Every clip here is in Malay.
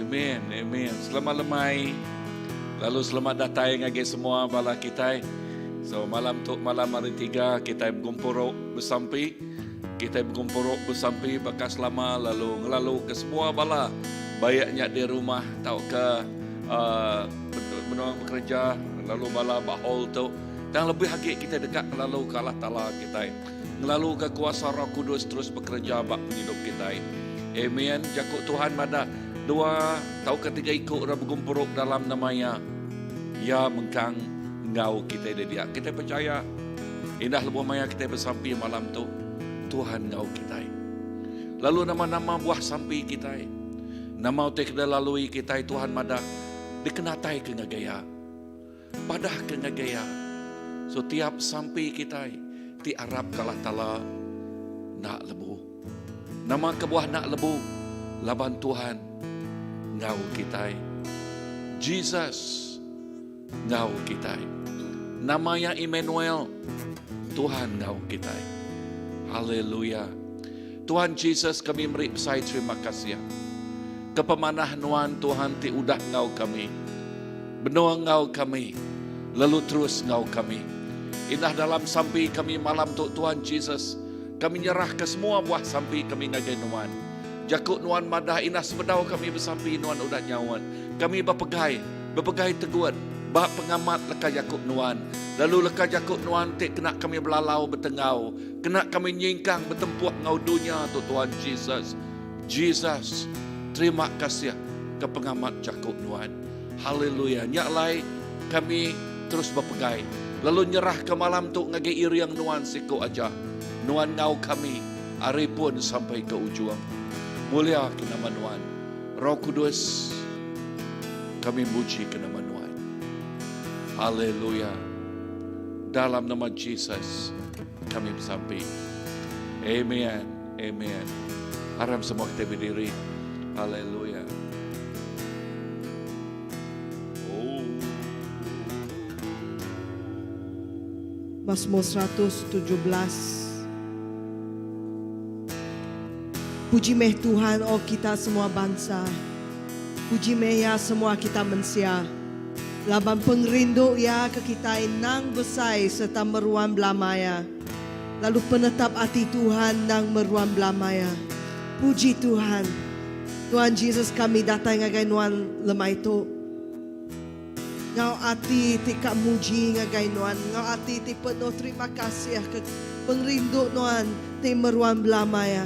Amen, amen. Selamat lemai. Lalu selamat datang lagi semua bala kita. So malam hari 3 kita berkumpul bersampi. Kita berkumpul bersampi bekas lama lalu ngelalu ke semua bala. Bayaknya di rumah tahu ke benua bekerja lalu bala bahol tu. Dan lebih lagi kita dekat ngelalu ke Allah Ta'ala kita. Ngelalu ke kuasa Roh Kudus terus bekerja bak hidup kita. Amen. Jakut Tuhan pada dua tahu ketiga ikut orang berkumpul dalam namanya. Ya mengkang ngau kita dia. Kita percaya indah lebih maya kita bersampi malam tu. Tuhan ngau kita. Lalu nama-nama buah sampi kita. Nama utek kita lalui kita Tuhan mada dikenatai ke ngagaya. Padah ke ngagaya. So tiap sampai kita ti Arab kalah tala nak lebu. Nama kebuah nak lebu laban Tuhan ngau kita. Jesus ngau kita. Namanya Emmanuel, Tuhan ngau kita. Haleluya. Tuhan Jesus kami beri besar terima kasih. Kepemanah nuan Tuhan ti udah ngau kami. Benua ngau kami. Lalu terus ngau kami. Indah dalam sampai kami malam tu Tuhan Jesus. Kami nyerah ke semua buah sampai kami ngagai nuan. Jakut nuan madah indah sebedau kami bersampai nuan udah nyawan. Kami berpegai teguat. Bak pengamat leka jakut nuan. Lalu leka jakut nuan tik kena kami belalau bertengau. Kena kami nyingkang bertempuh ngau dunia tu Tuhan Jesus. Jesus, terima kasih ke pengamat jakut nuan. Haleluya. Nyaklai kami terus berpegai. Lalu nyerah ke malam tu ngagai iriang nuan siku aja. Nuan ngau kami. Hari pun sampai ke ujung. Mulia ke nama nuan. Roh Kudus kami muji ke nama nuan. Haleluya. Dalam nama Jesus kami bersampai. Amen. Amen. Harap semua kita berdiri. Haleluya. Mazmur 117. Puji meh Tuhan, oh kita semua bangsa. Puji meh ya semua kita manusia. Laban pengrindu ya ke kita nang besai serta meruam belamaya. Lalu penetap hati Tuhan nang meruam belamaya. Puji Tuhan. Tuhan Yesus kami datang ngagai nuan lemai tu. Ngau hati tika muji ngagai nuan. Ngau hati ti penuh terima kasih ke pengrindu nuan ti meruam belamaya.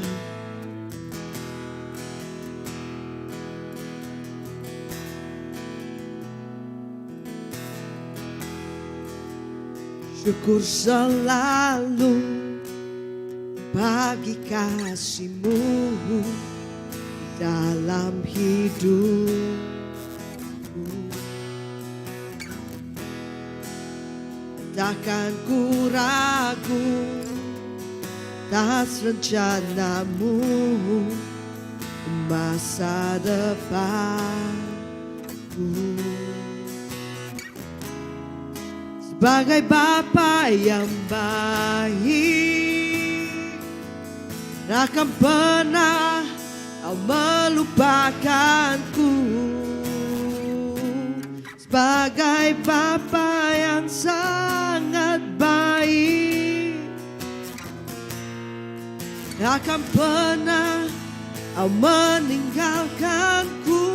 Syukur selalu bagi kasih-Mu dalam hidupku. Takkan ku ragu atas rencana-Mu masa depanku. Sebagai Bapa yang baik, takkan pernah Kau melupakanku. Sebagai Bapa yang sangat baik, takkan pernah Kau meninggalkanku.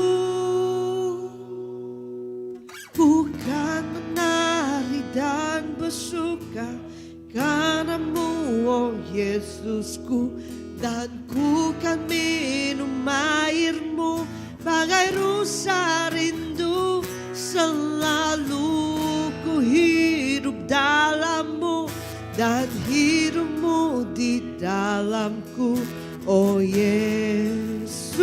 Bukan menari dan bersuka karena-Mu, oh Yesusku, dan ku kan minum air-Mu bagai rusa rindu. Selalu ku hidup dalam-Mu dan hidup-Mu di dalamku, oh Yesusku.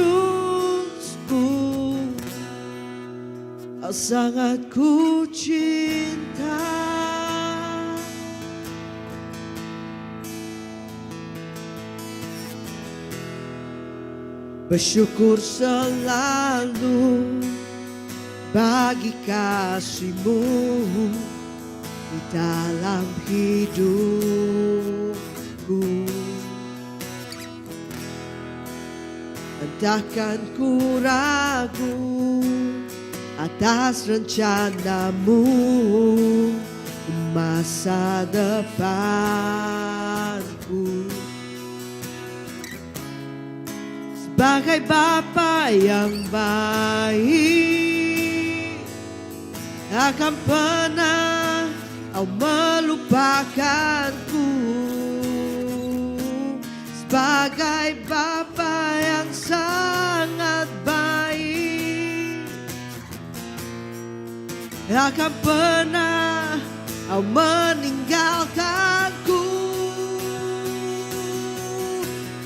Sangat ku cinta. Bersyukur selalu bagi kasih-Mu di dalam hidupku. takkan ku ragu atas rencanamu masa depanku. Sebagai Bapa yang baik, takkan pernah kau melupakanku. Sebagai Bapa yang sangat baik, takkan pernah kau meninggalkanku.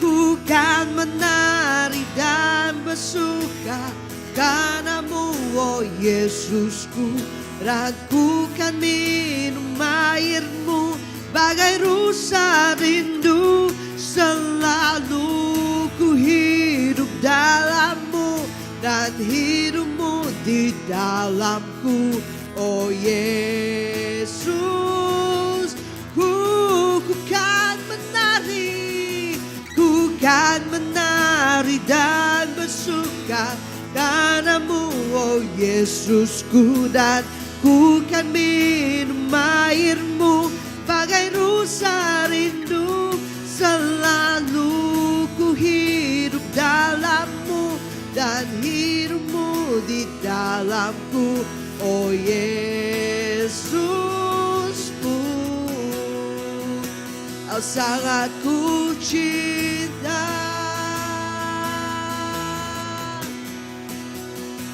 Ku kan menari dan bersuka karenamu, oh Yesusku. Dan ku kan minum airmu bagai rusa rindu. Selalu ku hidup dalammu dan hidupmu di dalamku, oh Yesus. Ku kan menari, ku kan menari dan bersuka karenamu, oh Yesusku. Dan ku kan minum airmu bagai rusa rindu. Selalu ku hidup dalammu dan hidupmu di dalamku, oh Yesusku. Kau sangat ku cinta,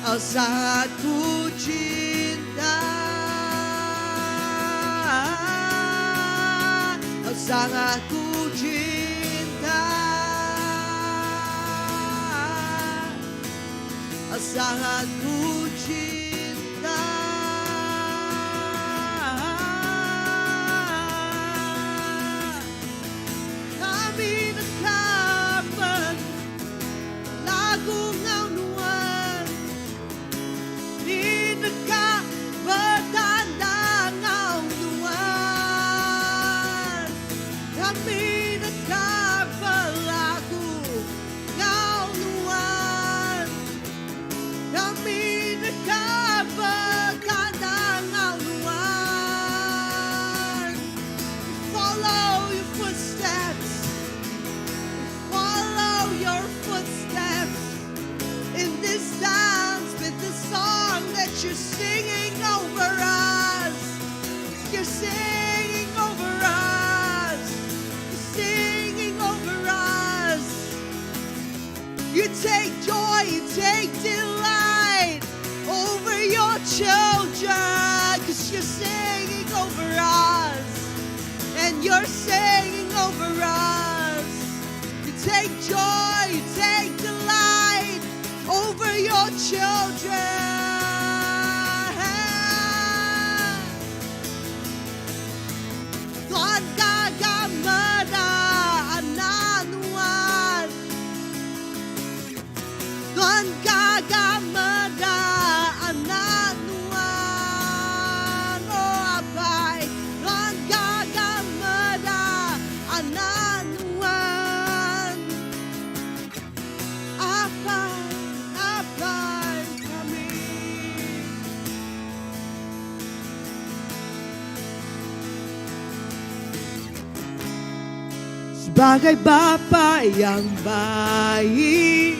kau sangat ku cinta, kau sangat ku cinta, kau sangat ku cinta. Kami nekapan lagu ngau nuan di dekat bertanda ngau nuan. Kami dekat berlagu ngau nuan. Kami dekat bertanda ngau nuan. Follow your footsteps, follow your footsteps in this dance with the song that you're singing over us. You're singing over us. You're singing over us. You take joy, you take delight over your children, 'cause you're singing over us. And you're singing over us. You take joy, you take delight over your children. Tuhan gagamada ananuan. Tuhan gagamada ananuan. Oh abai. Tuhan gagamada ananuan. Abai kami. Sebagai Bapa yang baik,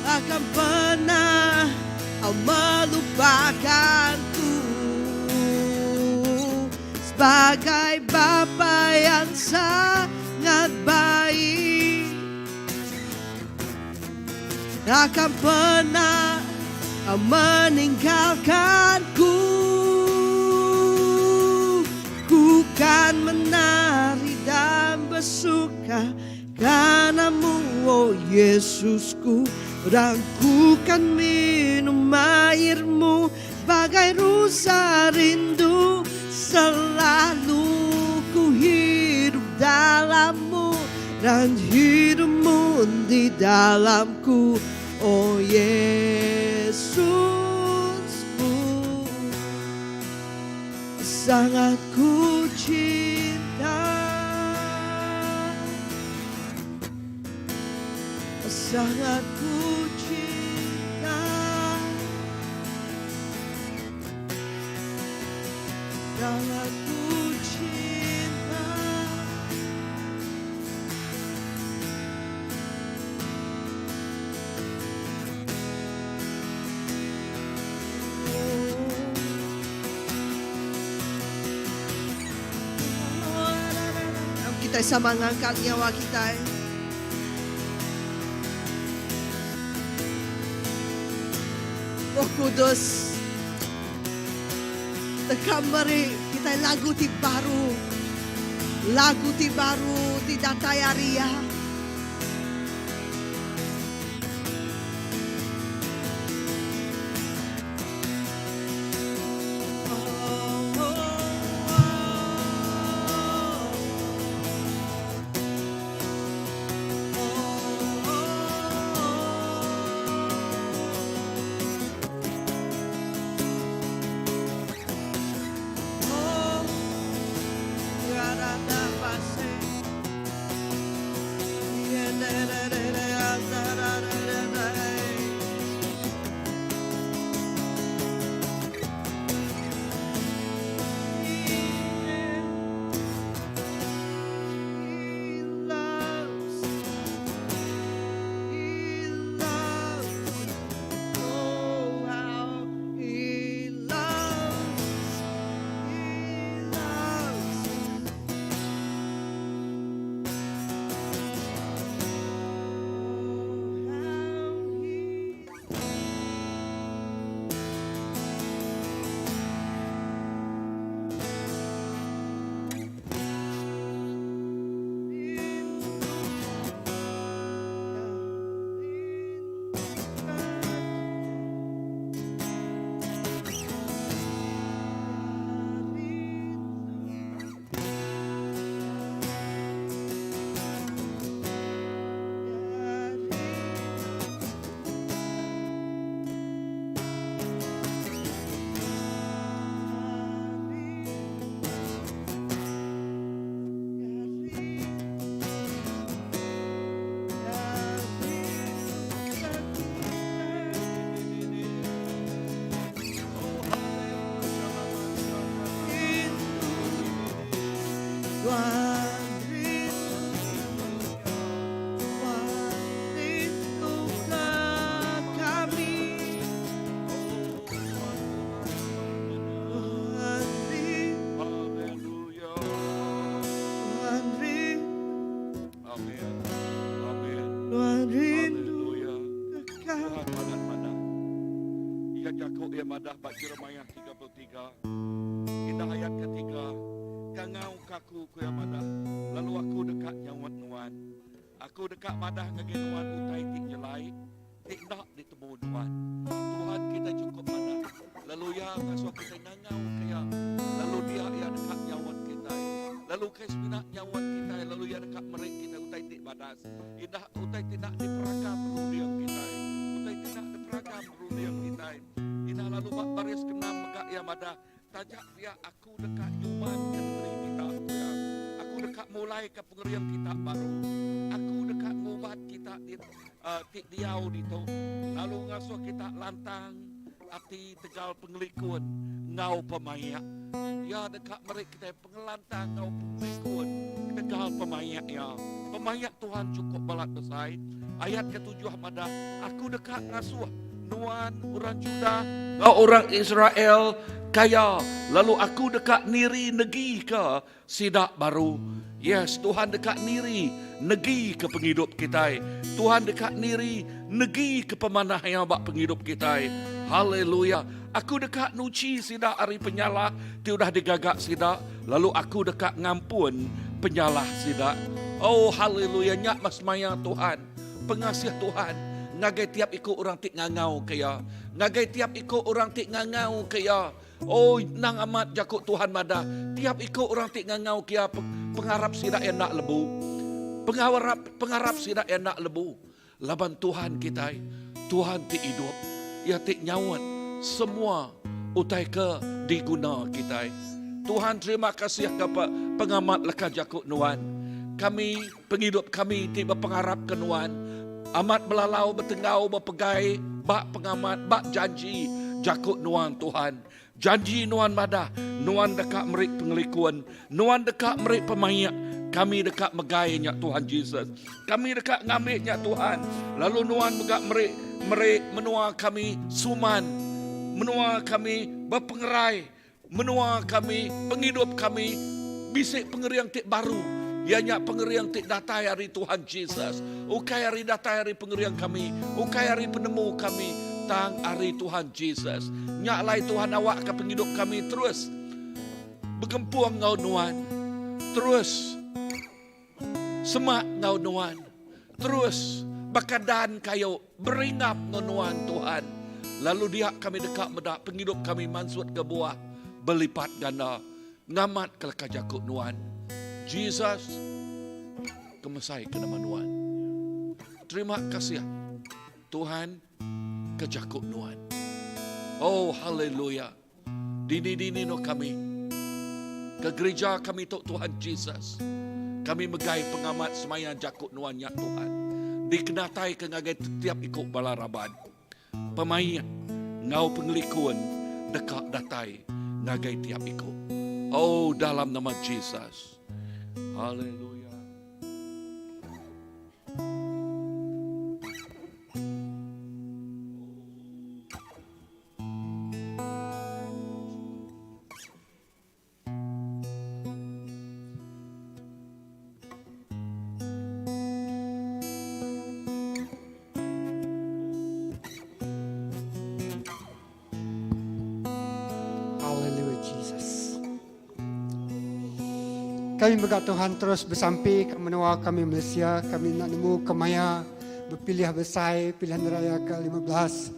akan pernah kau melupakanku. Sebagai Bapa yang sangat baik, takkan pernah kau meninggalkanku. Ku kan menari dan bersuka karenamu, oh Yesusku. Dan ku kan minum airmu bagai rusa rindu. Selalu ku hidup dalammu dan hidupmu di dalamku, oh Yesusku. Sangat ku cinta, sangat ku cinta, sangat ku cinta. Kita sama mengangkat nyawa kita. Roh Kudus, tekan mari kita lagu ti baru, lagu ti baru ti dataya ria. Madah bak Jeremiah 33. Indah ayat ketiga. Kangau kaku ku ya madah. Lalu aku dekat nyawat nuan. Aku dekat madah ngagin nuan utai tik jelai. Tik nak ditemu nuan. Tuhan kita cukup madah. Lalu ya ngasuh kita ngangau kaya. Lalu dia dekat nyawat kita. Lalu kais minak nyawat kita. Lalu ya dekat merik kita utai tik badas. Indah utai tidak diperagam rudiang kita. Utai tidak diperagam rudiang kita. Lalu bak baris kenam megak ya madah tajak dia aku dekat yuman ke negeri kita ya. Aku dekat mulai ke pengeriam kita baru. Aku dekat ngobat kita di tik diau dito. Lalu ngasuh kita lantang ati tegal pengelikun ngau pemayak. Ya dekat mereka kita pengelantang ngau pengelikun tegal pemayak ya. Pemayak Tuhan cukup balat besar. Ayat ke-7 madah aku dekat ngasuh nuan orang Juda, orang Israel kaya. Lalu aku dekat niri negeri ke sidak baru. Yes, Tuhan dekat niri negeri ke penghidup kita. Tuhan dekat niri negeri ke pemanah yang bak penghidup kita. Haleluya. Aku dekat nuci sidak hari penyalah tiudah digagak sidak. Lalu aku dekat ngampun penyalah sidak. Oh haleluya, nyak mas maya Tuhan, pengasih Tuhan. Ngagai tiap ikut orang tik ngangau kaya. Ngagai tiap ikut orang tik ngangau kaya. Oh nang amat jakuk Tuhan madah. Tiap ikut orang tik ngangau kaya. Pengharap sidak enak lebu. Pengharap sidak enak lebu. Laban Tuhan kita. Tuhan tik hidup. Ya tik nyawat. Semua utai ke diguna kita. Tuhan terima kasih kepada pengamat leka jakuk nuan. Kami penghidup kami tiba pengharap ke nuan. Amat belalau, bertengau, berpegai, bak pengamat, bak janji, jakut nuan Tuhan. Janji nuan madah, nuan dekat merik pengelikuan, nuan dekat merik pemayak. Kami dekat megainya Tuhan Yesus. Kami dekat ngamiknya Tuhan. Lalu nuan megak merik menua kami suman. Menua kami berpengerai. Menua kami, penghidup kami, bisik pengeriang tik baru. Ianya pengeriang tik datai hari Tuhan Yesus. Ukai hari datai hari pengeriang kami. Ukai hari penemu kami. Tang hari Tuhan Yesus. Nyaklai Tuhan awak ke penghidup kami terus. Bergempuang ngau nuan. Terus. Semak ngau nuan. Terus. Bakadan kayo. Beringap ngau nuan Tuhan. Lalu dia kami dekat medak. Penghidup kami mansut ke buah. Berlipat ganda. Ngamat ke kajakut nuan. Jesus. Kemesai ke nama nuan. Terima kasih Tuhan. Kejakut nuan. Oh haleluya. Dini no kami. Ke gereja kami tok Tuhan Jesus. Kami megai pengamat semaya jakut nuan ya Tuhan. Dikenatai ke ngagai setiap ikut balaraban. Pemain ngau pengelikuan dekat datai ngagai tiap ikut. Oh dalam nama Jesus. Haleluya. Kami berkat Tuhan terus bersampai ke menua kami Malaysia. Kami nak nemu kemaya berpilih besai pilihan raya ke-15.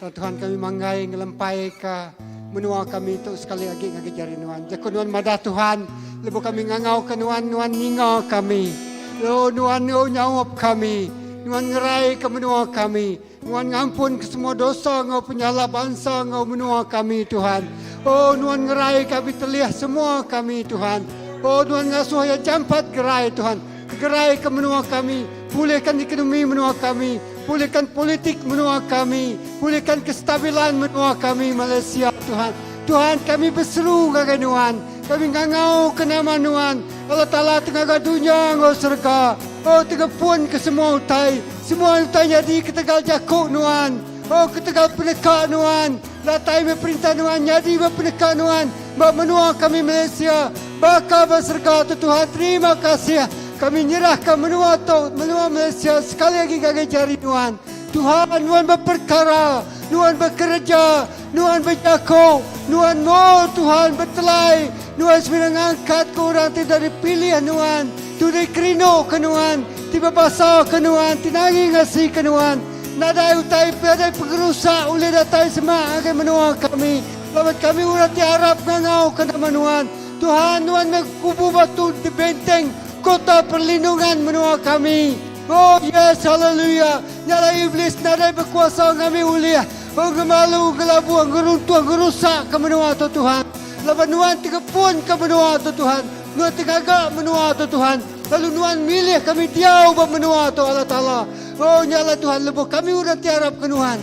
Tuhan kami manggai ngelempai ke menua kami itu sekali lagi ngagi jari nuan. Jakun nuan madah Tuhan. Lebu kami ngangau ke nuan ninga kami. Lo nuan nyawap kami. Nuan ngerai ke menua kami. Nuan ngampun ke semua dosa ngau penyala bangsa ngau menua kami Tuhan. Oh nuan ngerai kami terlihat semua kami Tuhan. Oh Tuhan ngasuh yang jampat gerai Tuhan. Gerai ke menua kami. Pulihkan ekonomi menua kami. Pulihkan politik menua kami. Pulihkan kestabilan menua kami Malaysia Tuhan. Tuhan kami berseru ke Nuan. Kami ngangau ke nama Nuan. Allah Ta'ala tengah dunia ngau serga. Oh tengah pun ke semua utai. Semua utai jadi ketegal jakuk Nuan. Oh ketegal pendekat Nuan. Latai berperintah Nuan. Jadi berpendekat Nuan. Menua kami Malaysia. Bakal berserga Tuhan. Terima kasih. Kami nyerahkan menua Malaysia sekali lagi gagal jari Nuan. Tuhan Nuan berperkara. Nuan bekerja. Nuan berjaku. Nuan mau Tuhan bertelai. Nuan sebenarnya angkat ke orang tidak dipilih Nuan. Tidak kerino ke Nuan. Tiba basah ke Nuan. Tinangi ngasih ke Nuan. Nadai utai nadai pengerusak oleh datai semak akan menua kami. Lawan kami urat diharap ngangau ke nama Nuan. Tuhan Nuan kubu batu di benteng kota perlindungan menua kami. Oh yes, haleluya. Nyala iblis nadai berkuasa kami uliah. Oh gemalu, gelabuan, geruntuan, gerusak ke menua tu Tuhan. Lawan Nuan tiga pun ke menua tu Tuhan. Nuan tiga agak menua tu Tuhan. Lalu Nuan milih kami diau menua tu Allah Ta'ala. Oh nyala Tuhan lebuh kami urat diharap ke Nuan.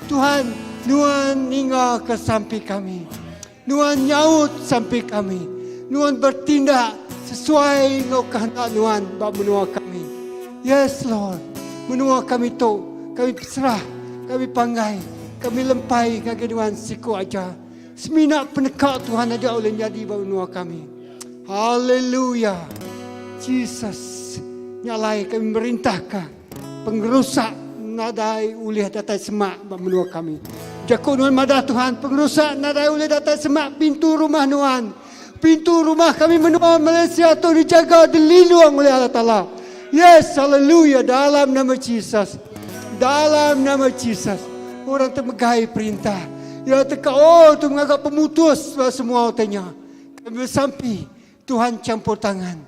Tuhan Nuan hingga ke samping kami. Nuan nyaut sampai kami. Nuan bertindak sesuai dengan kehendak Nuan bab menua kami. Yes Lord. Menua kami tu, kami serah, kami panggai, kami lempai kaki Nuan siku aja. Seminak penekak Tuhan aja oleh jadi bab menua kami. Haleluya. Jesus. Nyalai kami merintahkan pengerusak nadai ulih datai semak bab menua kami. Jakut Nuan madah Tuhan, pengerusak nadai ulih datai semak pintu rumah Nuan. Pintu rumah kami menua Malaysia tu dijaga, dilindung oleh Allah Ta'ala. Yes, haleluya. Dalam nama Jesus. Dalam nama Jesus. Orang termegai perintah. Ya teka, oh tu mengagak pemutus semua tanya. Kami bersampi. Tuhan campur tangan.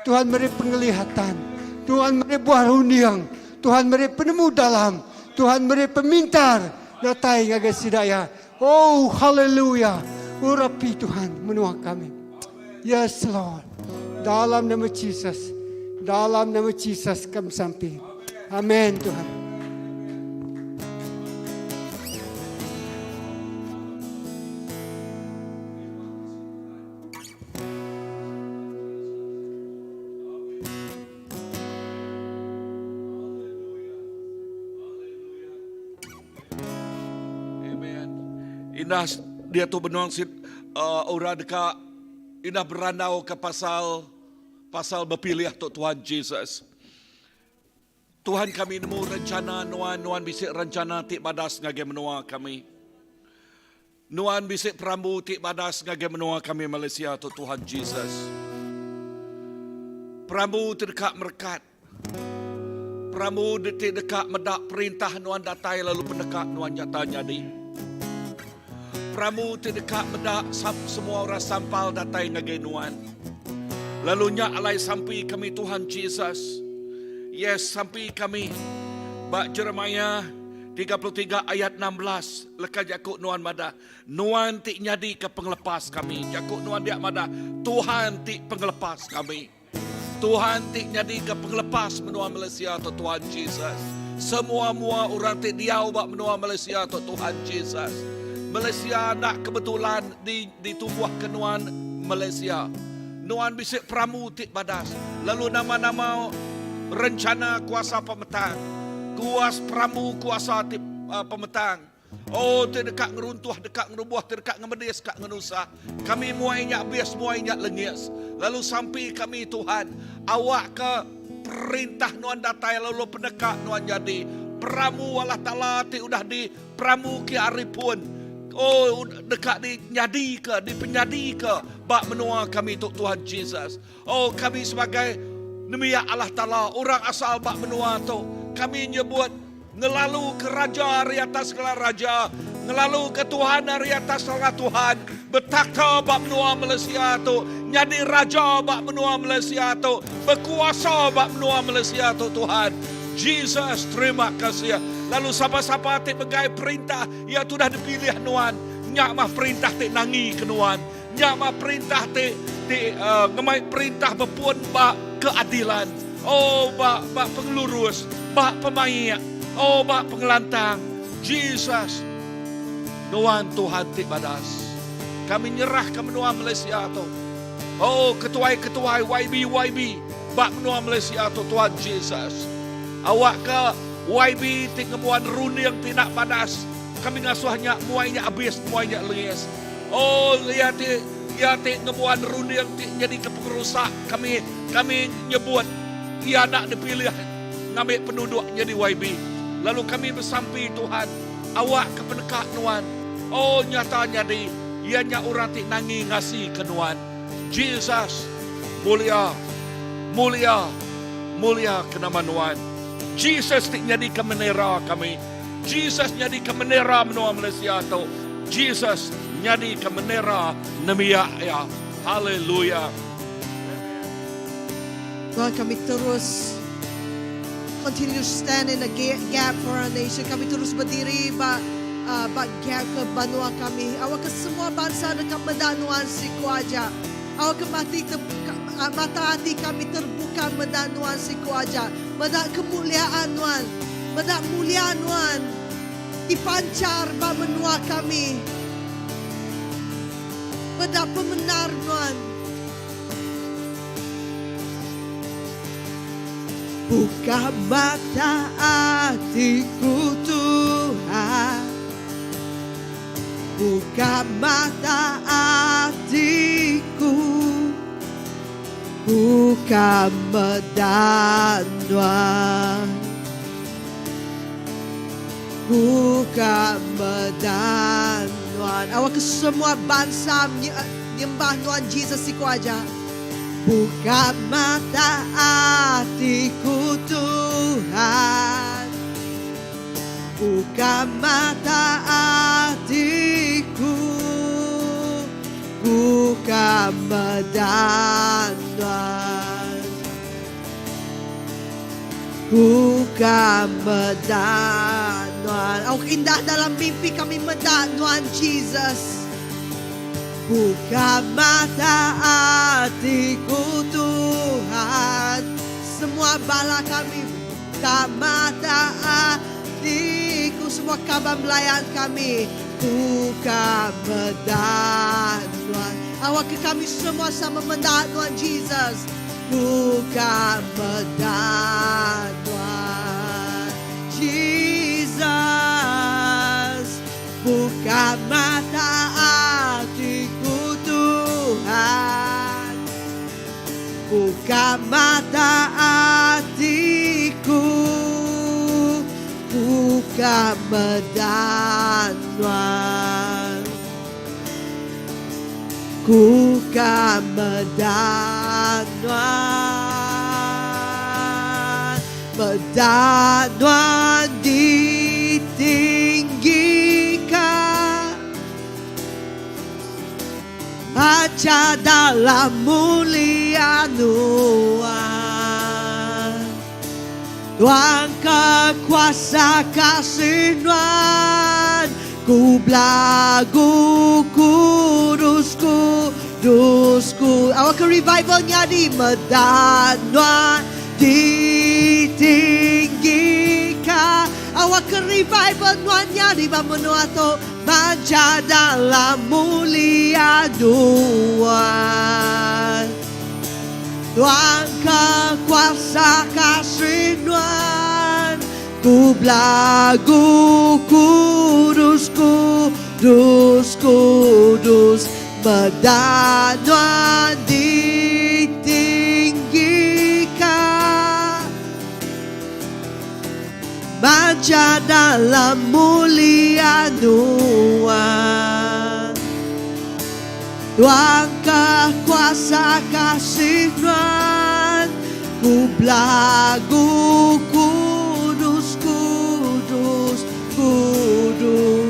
Tuhan beri penglihatan. Tuhan beri buah rundiang. Tuhan beri penemu dalam. Tuhan beri pemintar. Datai ngagai sidaya. Oh, haleluya. Urapi Tuhan menua kami. Yes Lord. Dalam nama Jesus. Dalam nama Jesus kami sampai. Amin Tuhan. Inah dia tu benuang ora deka inah beranau ke pasal berpilih tu Tuhan Jesus. Tuhan kami nemu rencana nuan bisik rencana tik badas ngage menua kami. Nuan bisik perambu tik badas ngage menua kami Malaysia tu Tuhan Jesus. Perambu terdekat merkat. Perambu dekat medak perintah nuan datai lalu pendekat nuan nyata jadi. Pramu terdekat medak semua orang sampal datai ngagai nuan. Lalu nya alai sampai kami Tuhan Jesus. Yes, sampai kami. Bak Jeremiah 33 ayat 16. Lekas jakuk nuan mada. Nuan tik nyadi ke penglepas kami. Jakuk nuan dia mada. Tuhan tik penglepas kami. Tuhan tik nyadi ke penglepas menua Malaysia tu Tuhan Jesus. Semua orang tik diau bak menua Malaysia tu Tuhan Jesus. Malaysia nak kebetulan ditubuh ke nuan Malaysia. Nuan bisik pramu tik badas. Lalu nama-nama rencana kuasa pemetang. Pramu kuasa tik pemetang. Oh, dekat ngeruntuh, dekat ngerubuh, dekat ngemedis, dekat ngenusah. Kami muainya bias, muainya lengis. Lalu sampai kami Tuhan, awak ke perintah nuan datai lalu pendekat nuan jadi. Pramu Allah Ta'ala tik udah di pramu ki aripun. Oh, dekat dinyadi ke, dipenyadi ke, bak menua kami tu Tuhan Jesus. Oh, kami sebagai demiya Allah Ta'ala, orang asal bak menua tu, kami nyebut ngelalu ke raja dari atas segala raja, ngelalu ke Tuhan dari atas segala Tuhan, betakta bak menua Malaysia tu, nyadi raja bak menua Malaysia tu, berkuasa bak menua Malaysia tu Tuhan. Jesus, terima kasih. Lalu siapa-siapa tik pegai perintah yang sudah dipilih nuan. Nyak mah perintah tik nangi ke nuan. Nyak mah perintah tik ngemai perintah berpun bak keadilan. Oh, bak pengelurus, bak pemayak. Oh, bak pengelantang. Jesus, nuan Tuhan tik badas. Kami nyerah ke menua Malaysia tu. Oh, ketuai YB bak menua Malaysia tu Tuhan Jesus. Awak ke YB tik ngemuan runi yang tidak padas. Kami ngasuhnya muainya habis, muainya lengis. Oh, lihat tik ngemuan runi yang jadi kepengerusak. Kami nyebut ia nak dipilih ngambil penduduk jadi YB. Lalu kami bersampai Tuhan, awak ke pendekat nuan. Oh, nyatanya ianya orang tik nangi ngasih ke nuan. Jesus, mulia ke nama nuan. Jesus tik jadi ke menera kami. Jesus jadi ke menera menua Malaysia tu. Jesus jadi ke menera nemiya ya. Haleluya. Tuhan, kami terus continue to stand in the gap for our nation. Kami terus berdiri bak gap ke banua kami. Awak ke semua bangsa dekat mendanuan siku aja. Awak ke mata hati kami terbuka mendanuan siku aja. Mendak kemuliaan nuan, mendak mulia nuan, dipancar bak menua kami. Mendak pemenar nuan. Buka mata hatiku Tuhan, buka mata hatiku, buka medan Tuhan, buka medan Tuhan. Awak ke semua bangsa nyembah Tuhan Jesus siku aja. Buka mata hatiku Tuhan, buka mata hatiku, buka medan Tuhan, buka medan Tuhan. Awak indah dalam mimpi kami medan Tuhan Jesus. Buka mata hatiku Tuhan, semua bala kami. Buka mata hatiku, semua kabar melayan kami. Buka medan Tuhan. Awak ke kami semua sama mendak Tuhan Jesus. Buka medan Tuhan Jesus. Buka mata buka mata hatiku, buka medanwan, buka medanwan, medanwan ditinggikan, aja dalam mulia Tuhan. Tuhan kekuasa kasih Tuhan, ku belagu kudusku, kudusku. Awak ke revivalnya di medan Tuhan ditinggikan. Awak ke revival Tuhannya di Bamenuato, manja dalam mulia Tuhan. Tuhan kekuasa kasih Tuhan, ku belagu kudus, kudus, kudus. Medan Tuhan ditinggikan, manja dalam mulia Tuhan. Tuhan kekuasa kasih Tuhan, ku belagu kudus, kudus, kudus,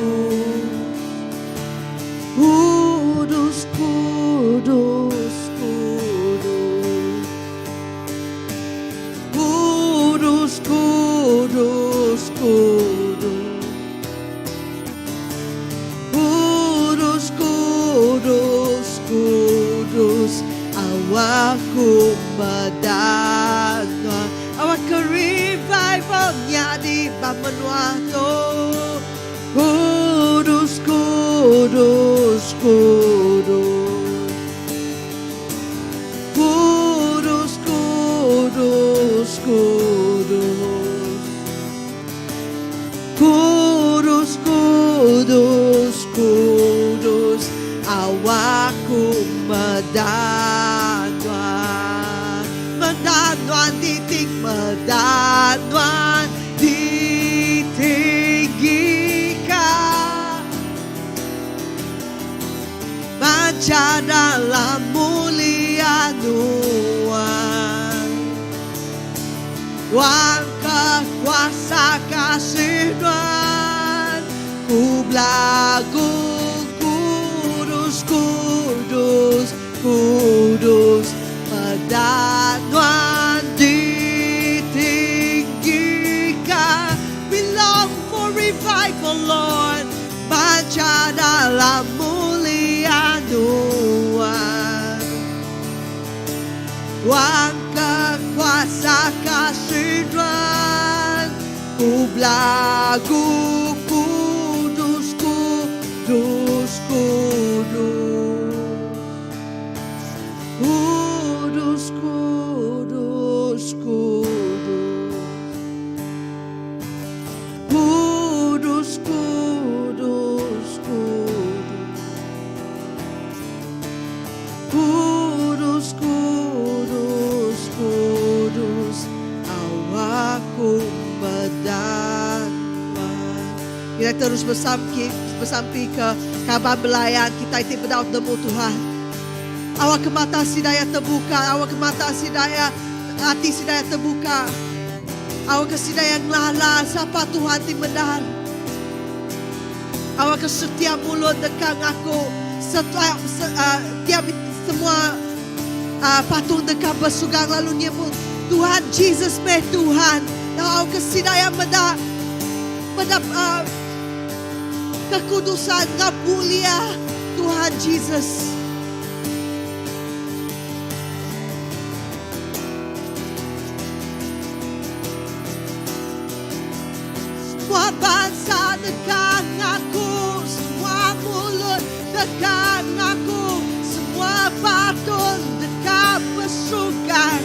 kudus, kudus, kudus, kudus, kudus, kudus, kudus, kudus. Awakku medanwa, awak ke revivalnya di Bamenuato. Kudus, kudus, kudus, kudus, kudus, kudus, kudus, kudus, kudus. Awakku medanwan, medanwan titik, medanwan ditinggikan, manja dalam mulia Tuhan. Tuhan kekuasa kasih Tuhan, ku belagu kudus, kudus, kudus. Medanwan ditinggikan, we long for revival Lord, manja dalam mulia Tuhan. Tuhan kekuasa kasih Tuhan, ku belagu kudus, kudus, kudus, kudus, kudus, kudus, kudus, kudus, kudus, kudus, kudus. Awakku medanwan. Kita terus bersampai ke kabar belayan kita itu berdaud demu Tuhan. Awak ke mata sidaya terbuka, awak ke mata sidaya hati sidaya terbuka. Awak ke sidaya ngelala siapa Tuhan di benar. Awak ke setiap mulut dekang aku, setiap semua patung dekang bersugang lalu nyebut Tuhan Jesus me Tuhan. Awak ke sidaya meda kekudusan ngabulia Tuhan Jesus. Semua bangsa dekat aku, semua mulut dekat aku, semua patung dekat bersukan.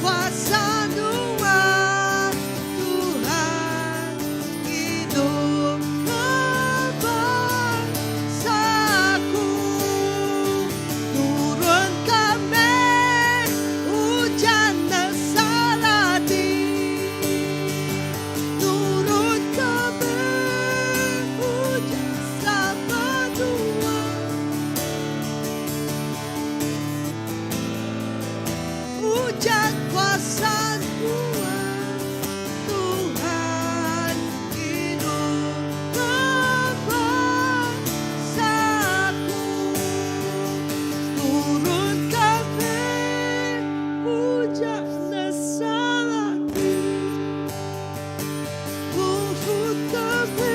kuasa Tuhan, Tuhan hidup bangsaku. Turun kami hujan salati, turun kami hujan sabda Tuhan, hujan kuasa Tuhan, Tuhan hidup bangsaku. Turun kami hujan salati, turun kami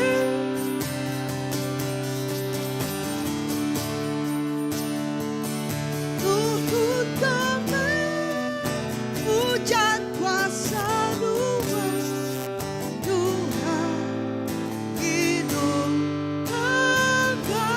hujan kuasa Tuhan, Tuhan hidup bangsaku.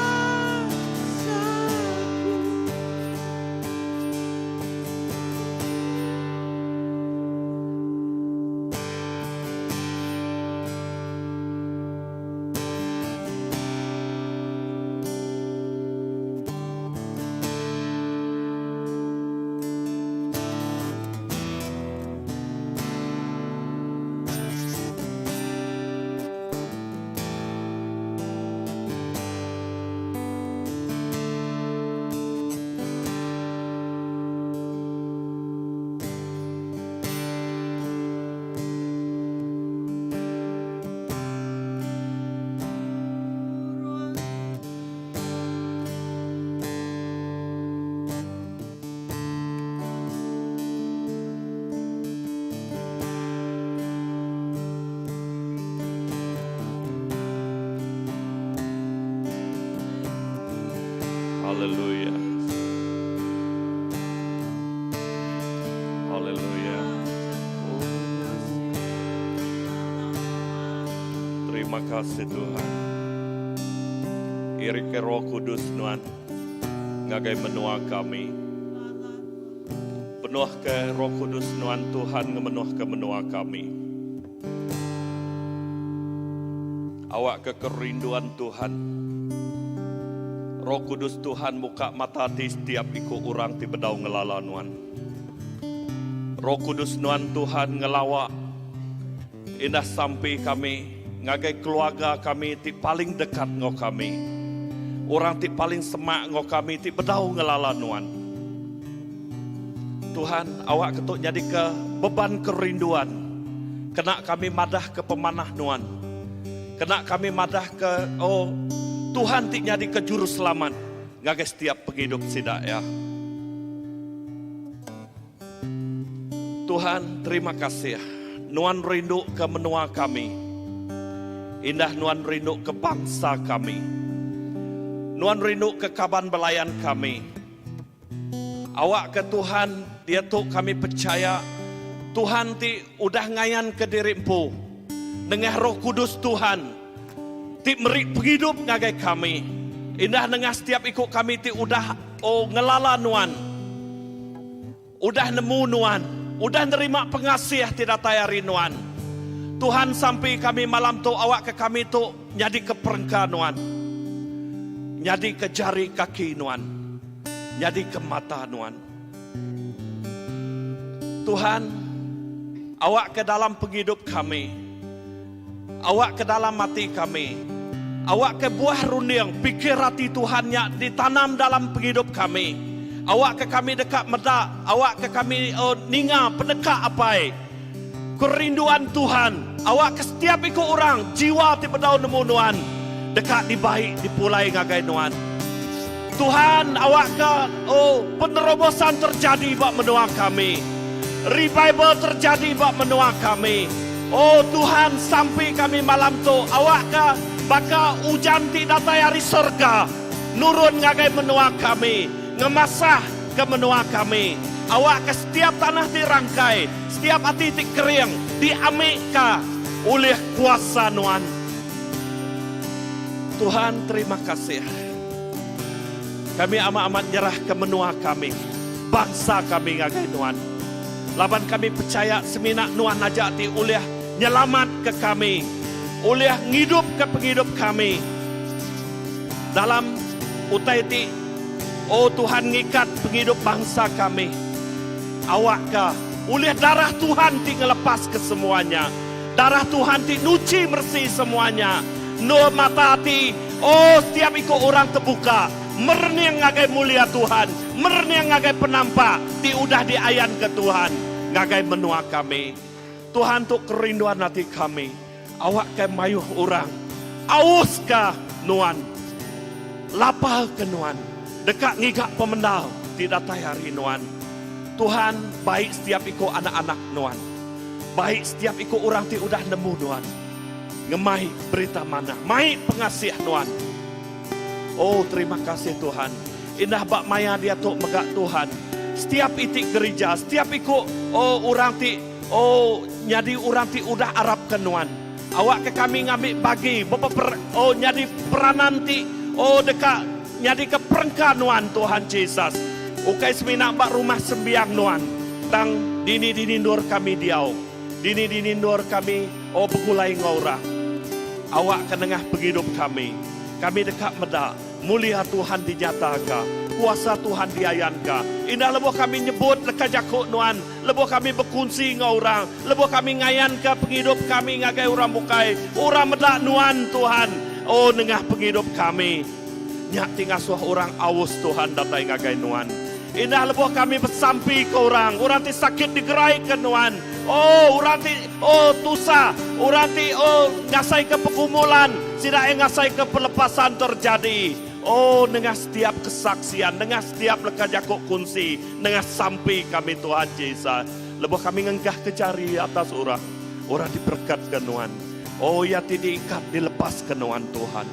Haleluya. Haleluya. Terima kasih Tuhan. Iri ke Roh Kudus Tuhan, ngagai menua kami. Penuh ke Roh Kudus Tuhan, Tuhan ngemenuh ke menua kami. Awak ke kerinduan Tuhan. Roh Kudus Tuhan buka mata di setiap iku orang ti bedau ngelala nuan. Roh Kudus nuan Tuhan ngelawak indah sampai kami ngagai keluarga kami ti paling dekat ngo kami. Orang ti paling semak ngo kami ti bedau ngelala nuan. Tuhan awak ketuk jadi ke beban kerinduan. Kena kami madah ke pemanah nuan. Kena kami madah ke Tuhan tik nyadi ke juru selamat ngagai setiap penghidup sidak ya. Tuhan terima kasih ya. Nuan rindu ke menua kami. Indah nuan rindu ke bangsa kami. Nuan rindu ke kaban belayan kami. Awak ke Tuhan dia tuh kami percaya Tuhan ti udah ngayan ke dirimu dengan Roh Kudus Tuhan. Ti merik penghidup ngagai kami. Indah nengah setiap ikut kami ti udah ngelala nuan. Udah nemu nuan. Udah nerima pengasih tidak tayari nuan. Tuhan sampai kami malam tu awak ke kami tu nyadi ke perengka nuan. Nyadi ke jari kaki nuan. Nyadi ke mata nuan. Tuhan awak ke dalam penghidup kami. Awak ke dalam mati kami. Awak ke buah runding pikir hati Tuhannya ditanam dalam penghidup kami. Awak ke kami dekat medak. Awak ke kami ninga pendekat apai. Kerinduan Tuhan. Awak ke setiap ikut orang jiwa ti bedau nemu nuan. Dekat di baik dipulai ngagai nuan. Tuhan awak ke penerobosan terjadi bak menua kami. Revival terjadi bak menua kami. Tuhan sampai kami malam tu awak ke baka hujan tidak tayari surga nurun ngagai menua kami ngemasah ke menua kami. Awak ke setiap tanah dirangkai, setiap hati kering diamika oleh kuasa nuan. Tuhan terima kasih. Kami amat-amat nyerah ke menua kami, bangsa kami ngagai nuan. Laban kami percaya semina Nuan ajak ti uliah nyelamat ke kami. Uliah ngidup ke penghidup kami. Dalam utai ti, oh Tuhan ngikat penghidup bangsa kami. Awak ka, uliah darah Tuhan ti ngelepas ke semuanya. Darah Tuhan ti nuci bersih semuanya. No mata ti, oh setiap ikut orang terbuka. Merni yang ngagai mulia Tuhan. Merni yang ngagai penampak. Ti udah diayan ke Tuhan. Ngagai menua kami. Tuhan untuk kerinduan hati kami. Awak ke mayuh orang. Aus ka Nuan. Lapar ke Nuan. Dekat ngigak pemendal. Tidak tayari Nuan. Tuhan baik setiap ikut anak-anak Nuan. Baik setiap ikut orang ti udah nemu Nuan. Ngemai berita mana. Mai pengasih Nuan. Oh terima kasih Tuhan. Indah bak maya dia tok megak Tuhan. Setiap itik gereja, setiap ikut orang ti nyadi orang ti udah Arab ke Nuan. Awak ke kami ngambil bagi nyadi peranan ti dekat nyadi ke perengka Nuan Tuhan Yesus. Ukai semina bak rumah sembiang Nuan. Tang dini nur kami diau. Dini nur kami begulai ngorang. Awak ke tengah penghidup kami. Kami dekat medak. Mulia Tuhan dinyatakan. Kuasa Tuhan diayankan. Indah lebuh kami nyebut lekat jakuk Nuan. Lebuh kami berkongsi dengan orang. Lebuh kami ngayan ke penghidup kami ngagai orang bukai. Orang medak Nuan Tuhan. Oh nengah penghidup kami. Nyak tinggal suah orang aus Tuhan datai ngagai Nuan. Indah lebuh kami bersampi ke orang. Orang ti sakit digerai ke Nuan. Oh orang ti tusa. Orang ti ngasai ke pergumulan. Tidak ngasai ke pelepasan terjadi. Oh, dengan setiap kesaksian, dengan setiap lekat jakuk kunci, dengan sampai kami Tuhan Yesus. Lebuh kami ngenggah ke jari atas orang. Orang diberkat ke Nuan. Oh, ya diikat, dilepas ke Nuan Tuhan.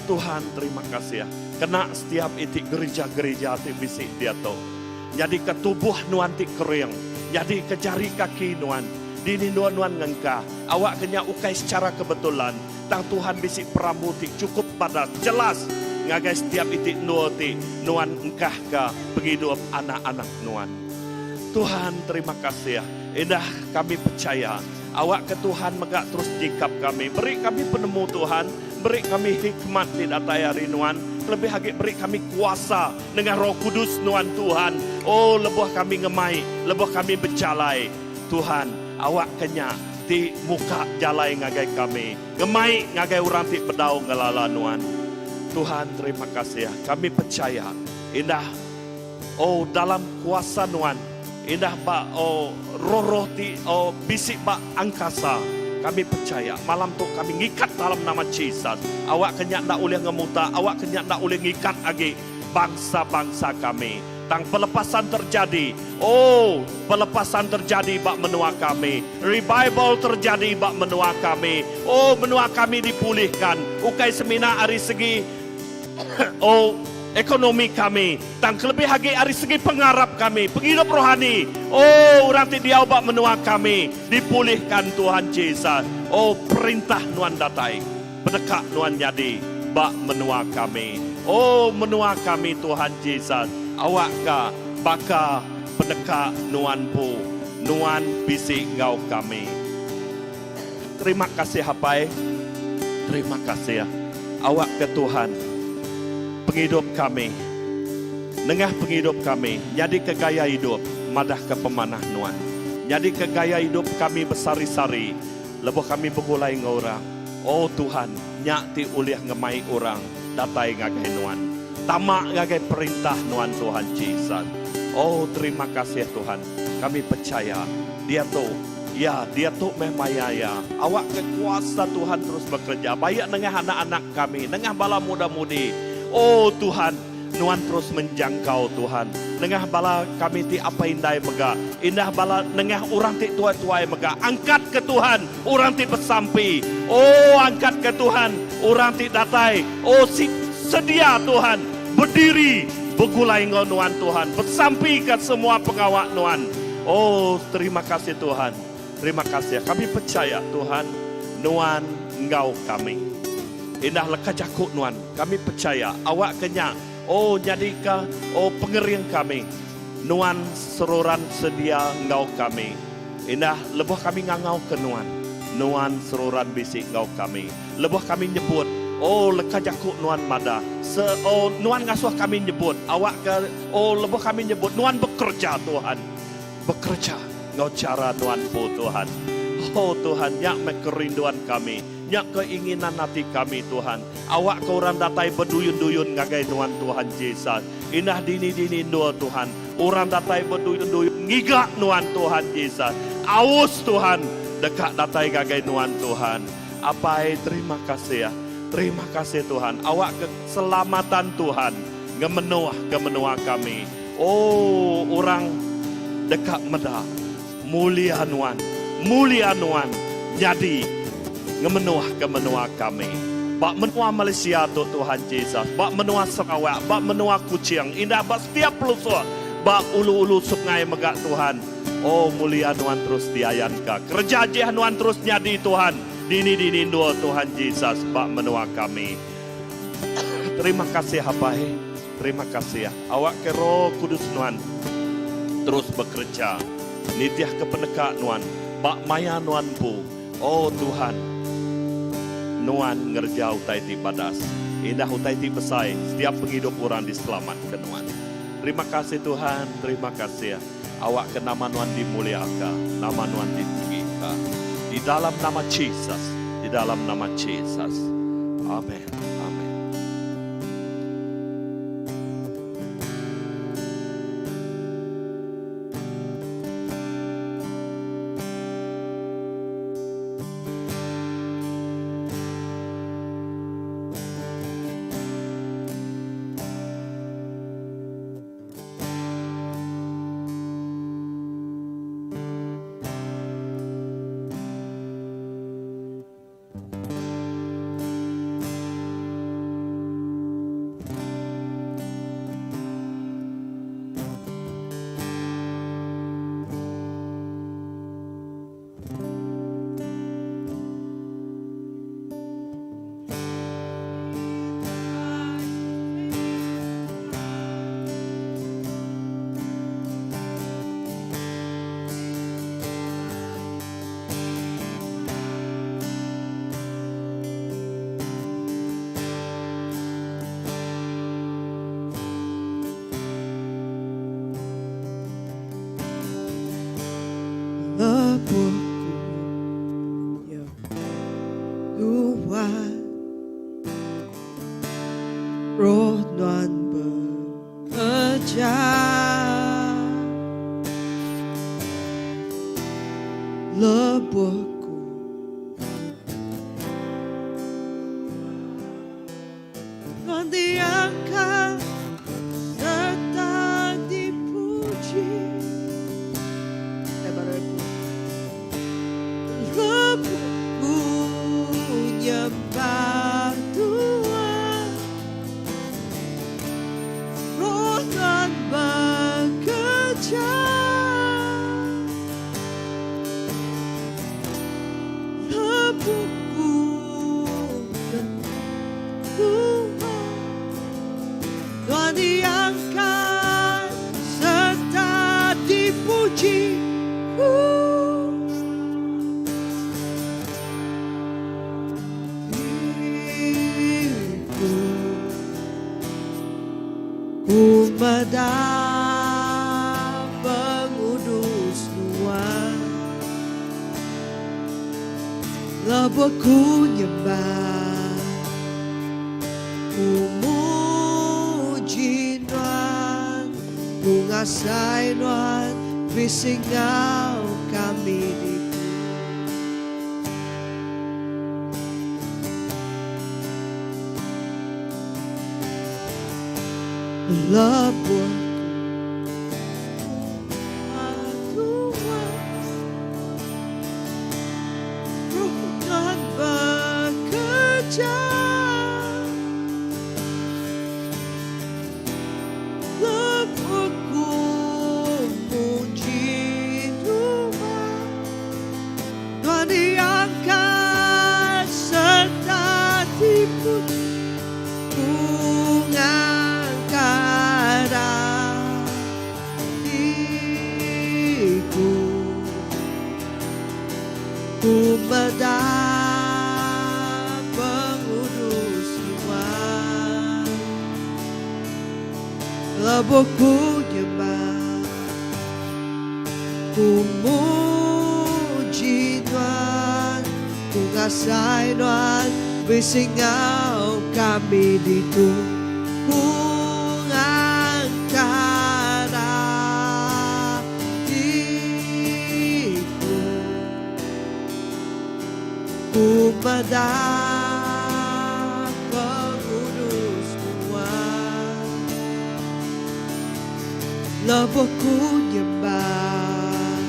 Tuhan terima kasih ya. Kena setiap itik gereja-gereja ti bisik dia tu. Jadi ke tubuh Nuan ti kering. Jadi ke jari kaki Nuan. Dini Nuan ngengkah. Awak kena ukai secara kebetulan. Tang Tuhan bisik peramutik cukup padat jelas ngagai setiap itik Nuan engkah ka penghidup anak-anak Nuan. Tuhan terima kasih ya. Indah kami percaya awak ke Tuhan megak terus jikap kami. Beri kami penemu Tuhan, beri kami hikmat di datayari Nuan. Lebih lagi beri kami kuasa dengan Roh Kudus Nuan Tuhan. Oh lebuh kami ngemai, lebuh kami berjalai. Tuhan awak kenya di muka jalai ngagai kami. Gemai ngagai orang ti pedau ngelala Nuan. Tuhan terima kasih ya. Kami percaya. Indah. Oh dalam kuasa Nuan. Indah ba roh ti bisik ba angkasa. Kami percaya. Malam tu kami ngikat dalam nama Yesus. Awak kenyak nak boleh ngemuta. Awak kenyak nak boleh ngikat lagi. Bangsa-bangsa kami. Tang pelepasan terjadi. Oh, pelepasan terjadi bak menua kami. Revival terjadi bak menua kami. Oh, menua kami dipulihkan. Ukai semina dari segi ekonomi kami. Tang lebih lagi dari segi pengharap kami, penghidup rohani. Oh, orang ti diau bak menua kami dipulihkan Tuhan Yesus. Oh, perintah Nuan datai. Pedekak Nuan jadi bak menua kami. Oh, menua kami Tuhan Yesus. Awak ka baka pedekak Nuan pu. Nuan bisik ngau kami. Terima kasih hapai. Terima kasih ya. Awak ke Tuhan. Penghidup kami. Nengah penghidup kami. Jadi ke gaya hidup. Madah ke pemanah Nuan. Jadi ke gaya hidup kami bersari-sari. Lebuh kami begulai ngorang. Oh Tuhan. Nyak ti uliah ngemai orang. Datai ngagai Nuan. Tamak ngagai perintah Nuan Tuhan Yesus. Oh terima kasih Tuhan. Kami percaya dia tu memaya. Awak kekuasa Tuhan terus bekerja. Baik dengan anak-anak kami, dengan bala muda-mudi. Oh Tuhan, Nuan terus menjangkau Tuhan. Dengan bala kami ti apa indai mega. Indah bala dengan orang ti tua-tua mega. Angkat ke Tuhan, orang ti bersampi. Oh angkat ke Tuhan, orang ti datai. Oh sedia Tuhan. Berdiri, begulai ngau Nuan Tuhan. Bersampi ke semua pengawak Nuan. Oh, terima kasih Tuhan. Terima kasih. Kami percaya Tuhan, Nuan ngau kami. Indah lekat jakuk Nuan. Kami percaya awak kenya. Oh, jadikah pengering kami. Nuan seruran sedia engkau kami. Indah lebih kami ngangau ke Nuan. Nuan seruran bisik engkau kami. Lebih kami nyebut, oh leka jakuk Nuan mada. Nuan ngasuh kami nyebut. Awak ke, lebih kami nyebut. Nuan bekerja Tuhan. Bekerja. Engkau cara Nuan po Tuhan. Oh Tuhan, nyak kerinduan kami. Nyak keinginan hati kami Tuhan. Awak ke orang datai berduyun-duyun ngagai Nuan Tuhan Yesus. Indah dini-dini dua Tuhan. Orang datai berduyun-duyun ngigak Nuan Tuhan Yesus. Aus Tuhan. Dekat datai ngagai Nuan Tuhan. Apai terima kasih ya. Terima kasih Tuhan. Awak keselamatan Tuhan. Gemenua kami. Oh orang dekat meda. Mulia Nuan. Mulia Nuan. Jadi gemenua kami. Bak menua Malaysia tu Tuhan Yesus. Bak menua Sarawak. Bak menua Kuching. Indah bak setiap pelosok. Bak ulu-ulu sungai megak Tuhan. Oh mulia Nuan terus diayanka. Kerja je Nuan terus nyadi Tuhan. Dini dua Tuhan Yesus. Bak menua kami. Terima kasih Hapai. Terima kasih ya. Awak ke Roh Kudus Nuan. Terus bekerja. Nitiah kependekat Nuan. Bak maya Nuan pu. Oh Tuhan. Nuan ngerja utai ti badas. Indah utai ti besai. Setiap penghidup orang diselamatkan Nuan. Terima kasih Tuhan. Terima kasih ya. Awak ke nama Nuan dimuliakan. Nama Nuan ditinggikan. Di dalam nama Yesus. Di dalam nama Yesus. Amin. Amin. Tuhan, Roh Tuhan bekerja, lebuhku Tuhan diangkat serta dipuji. Lebuhku nyembah Tuhan, Roh Tuhan bekerja, lebuhku Tuhan, Tuhan diangkat serta dipuji. Umadam pengudus Tuhan, lebuhku nyembah, muji Tuhan, mengasai Tuhan, bisingau kami di lebuhku Tuhan, Roh Tuhan bekerja, lebuhku muji Tuhan, Tuhan diangkat serta dipuji. Sumedang pengurus Tuhan, lebuhku nyembah, ku muji Tuhan, ku ngasih Tuhan, bersingau kami ditunggu angkat hatiku. Ku medang pengurus Tuhan, lebuhku nyembah,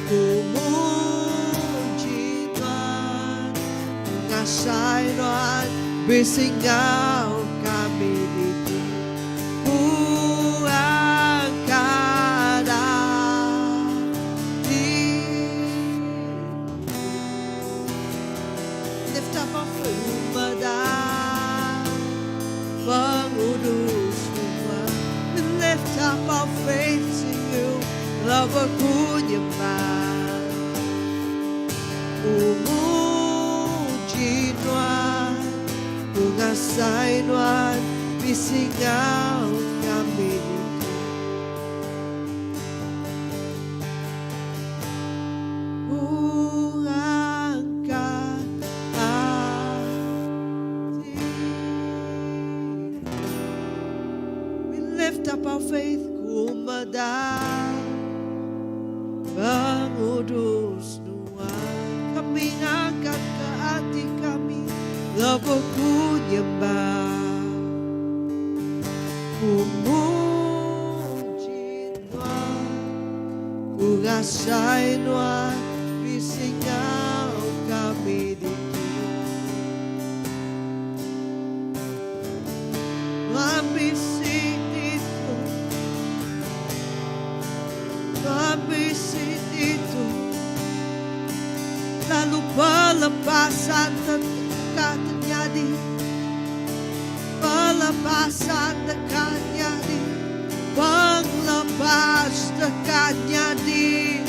ku muji Tuhan, ku ngasih Tuhan, bersingau kami ditunggu angkat lift up our Sumedang pengurus Tuhan, we lift up our faith to you, lebuhku nyembah, ku muji Tuhan, ku ngasih Tuhan, bersingau kami ditunggu angkat hati. We lift up our faith, ku medang pengurus Tuhan, kami angkat ke hati kami, lebuhku nyembah, ku muji Tuhan, ku ngasih Tuhan, bersingau kami ditunggu ambisi itu, ambisi itu, lalu pelepasan dekat terjadi, pelepasan dekat terjadi, pelepas dekat terjadi.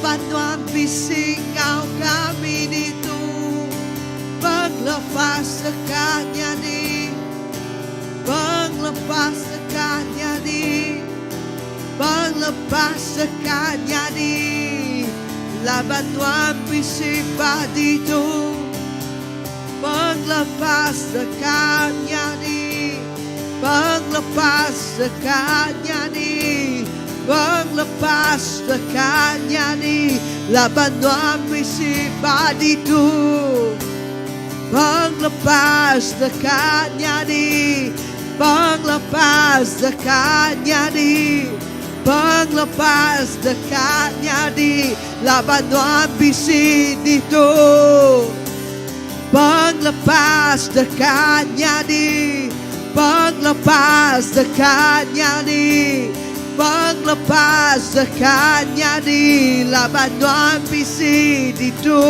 Bantuan bisingau kami itu, pelepas dekat terjadi, pelepas dekat terjadi, pelepas dekat terjadi. Laban Tuhan bersifat itu, pelepas dekatnya di, pelepas dekatnya di, pelepas dekatnya di. Laban Tuhan bersifat itu, pelepas dekatnya di, pelepas dekatnya di, pelepas dekatnya di. Laban Tuhan bisi itu, pelepas dekatnya di, pelepas dekatnya di, pelepas dekatnya di. Laban Tuhan bisi itu,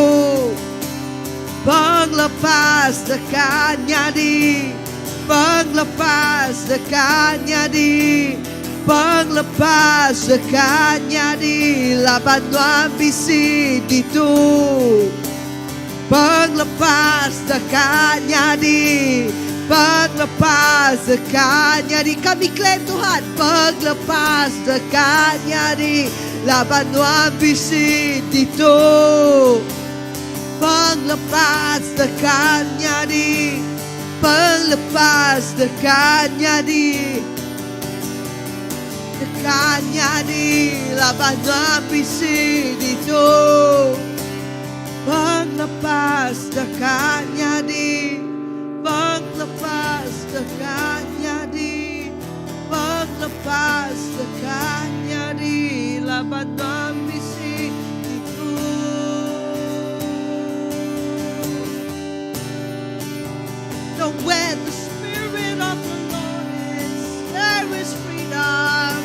pelepas dekatnya di, pelepas dekatnya di, pelepas dekatnya di. Laban Tuhan bisi itu, pelepas dekatnya di, pelepas dekatnya di. Kami klaim Tuhan, pelepas dekatnya di. Laban Tuhan bisi itu, pelepas dekatnya di, pelepas dekatnya di, dekatnya di. Laban Tuhan bisi itu, pelepas dekatnya di, pelepas dekatnya di, pelepas dekatnya di. Laban Tuhan bisi itu. So where the Spirit of the Lord is, there is freedom.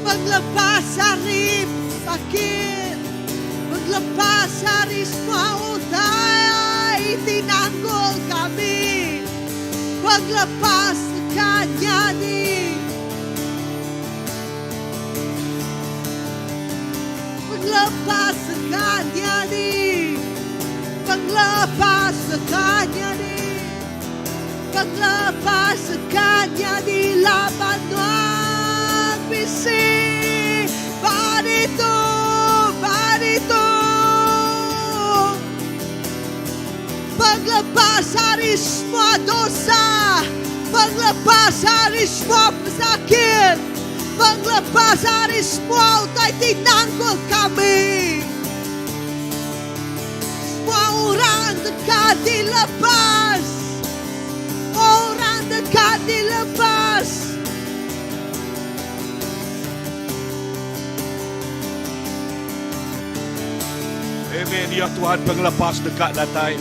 Paglepas hari sakit, paglepas hari semua utang, itinanggol kami. Paglepas dekatnya di, Penglepas sekanya di, penglepas sekanya di, penglepas sekanya di laban nuang bisi. Barito, barito. Penglepas hari semua dosa, penglepas hari semua pesakit, penglepas hari semua utai tinangkul kami. Semua orang dekat dilepas, orang dekat dilepas. Amen. Ya Tuhan, penglepas dekat datai.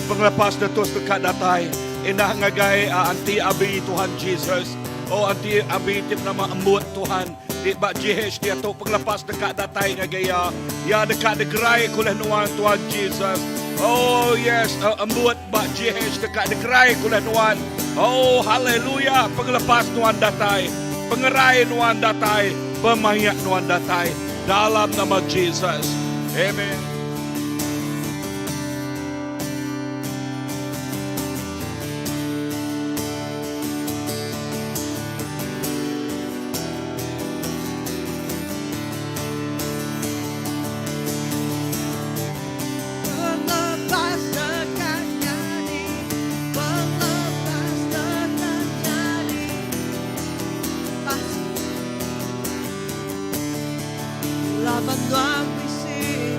Penglepas terus dekat datai. Indah ngagai anti abi Tuhan Jesus. Oh anti abi tip nama embut Tuhan. Di bak JH dia tu penglepas dekat datai ngagaya. Ya dekat degerai kulah nuan Tuhan Jesus. Oh yes, embut bak JH dekat degerai kulah nuan. Oh haleluya, penglepas nuan datai. Pengerai nuan datai. Pemayak nuan datai. Dalam nama Jesus. Amen. Penglepas dekatnya di, penglepas dekatnya di, pas laban nuang bisi.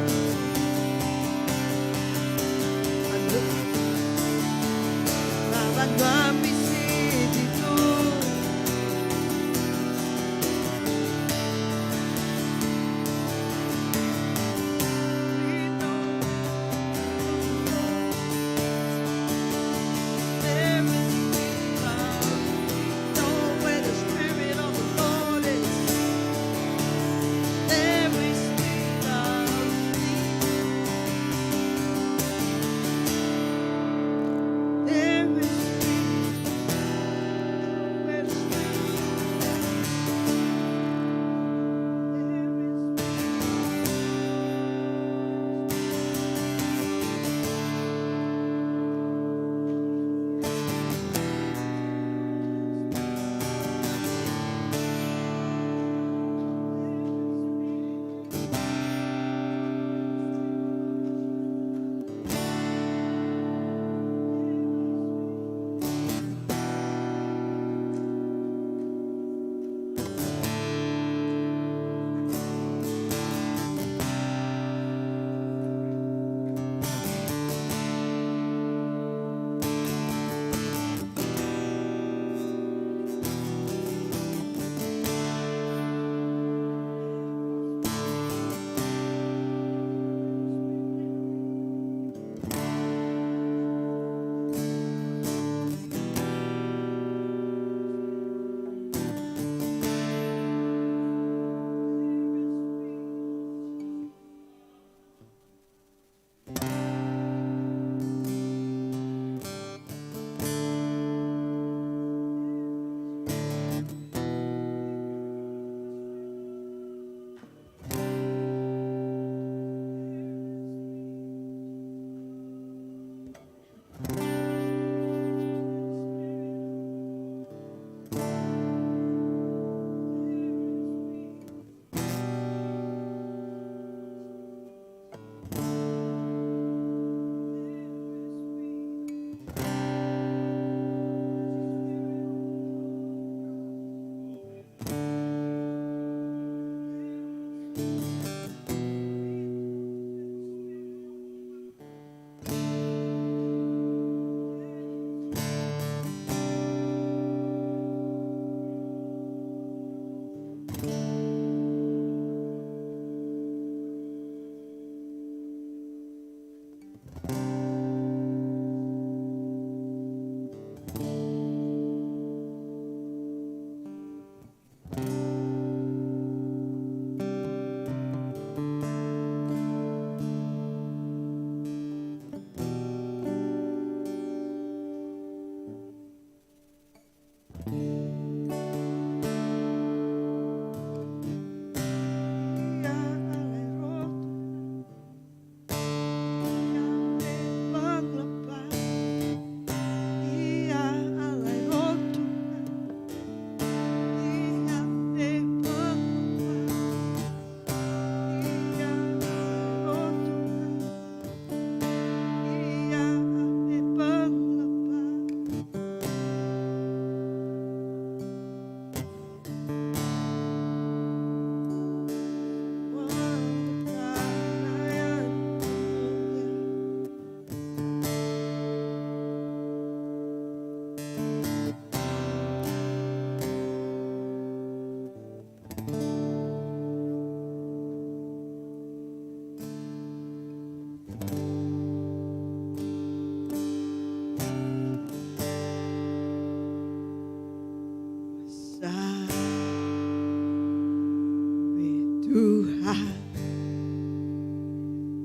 Tuhan,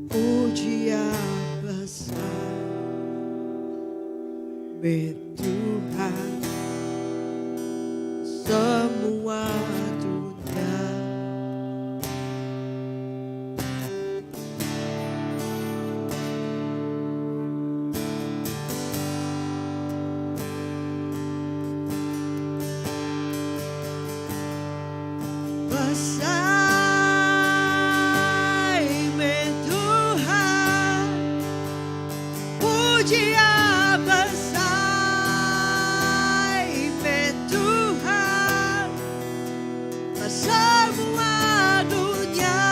pujian besar Tuhan, semua dunia. Pujian besar Tuhan, semua dunia.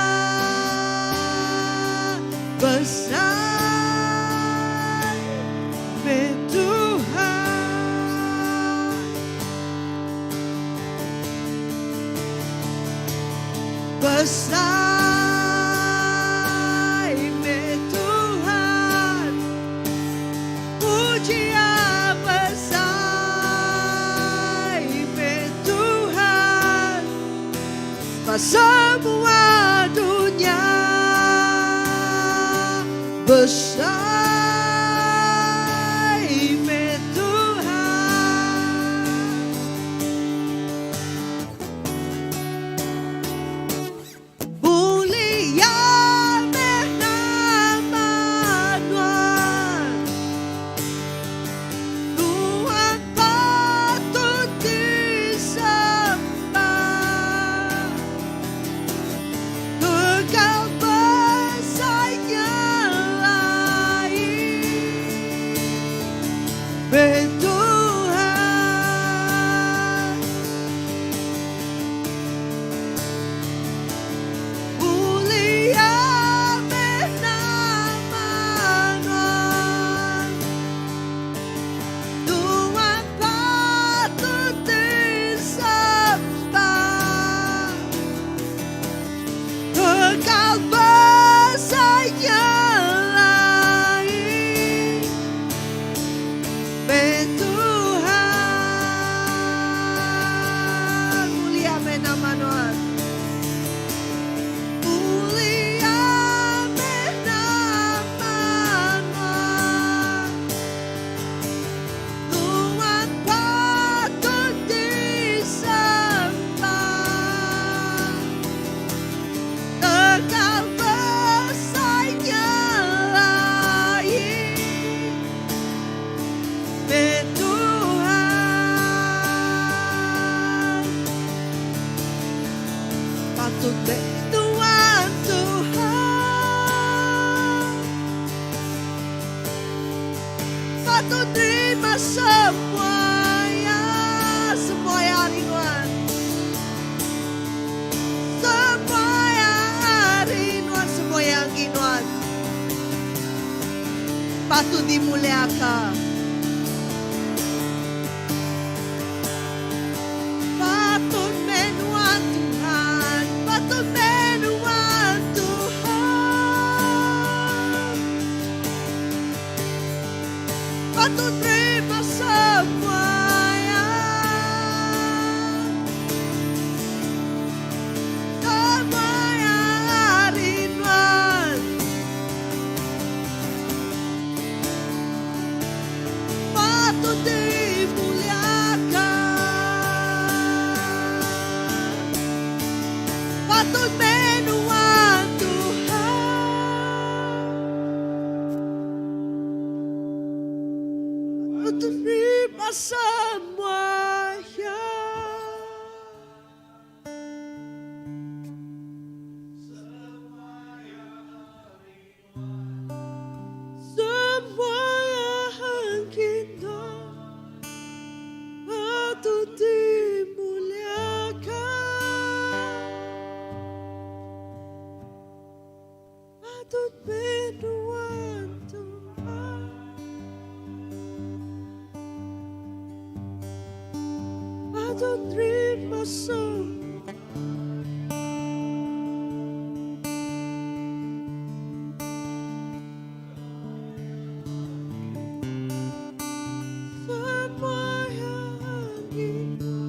Besar Tuhan, besar Tuhan, pujian besar Tuhan, semua dunia. Besar Tuhan, mulia nama Tuhan, Tuhan patut disembah, kekal bersayap Tuhan, mulia nama Tuhan, Tuhan patut disembah, kekal bersayap Tuhan, mulia nama Tuhan, mulia nama Tuhan, Tuhan patut disembah, kekal bersayap patut Tuhan, Tuhan patut terima semuanya, semua yang rinduan, semua yang rinduan, semua yang rinduan patut dimuliakan, patut menuan Tuhan, patut menuan Tuhan, patut terima semuanya, semua yang rinduan patut dimuliakan, patut menuan Tuhan, patut terima semuanya. Semua yang kita patut dimuliakan, patut menuan Tuhan, patut terima semua. Semua yang kita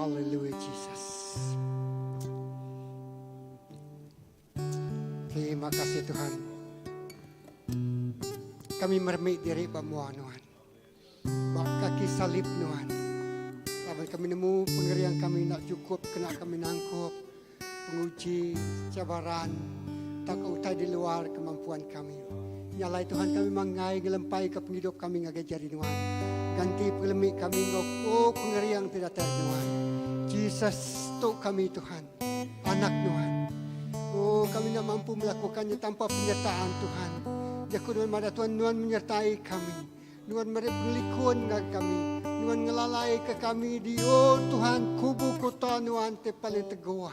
Hallelujah, Jesus. Terima kasih Tuhan. Kami meremik diri Bamuan Tuhan. Bak kaki salib Tuhan. Lawan kami nemu pengerian kami nak cukup, kena kami nangkup. Penguji, cabaran, tak utai di luar kemampuan kami. Nyalai Tuhan kami mangai gelempai ke penghidup kami ngagai jari Tuhan. Ganti pelemik kami ngok pengerian tidak tertuhan. Jesus tok kami Tuhan, anak Tuhan. Oh kami tak mampu melakukannya tanpa penyertaan Tuhan. Jaku Tuhan pada Tuhan menyertai kami. Tuhan melikun dengan kami. Tuhan ngelalai ke kami di Tuhan kubu kota Tuhan te paling teguh.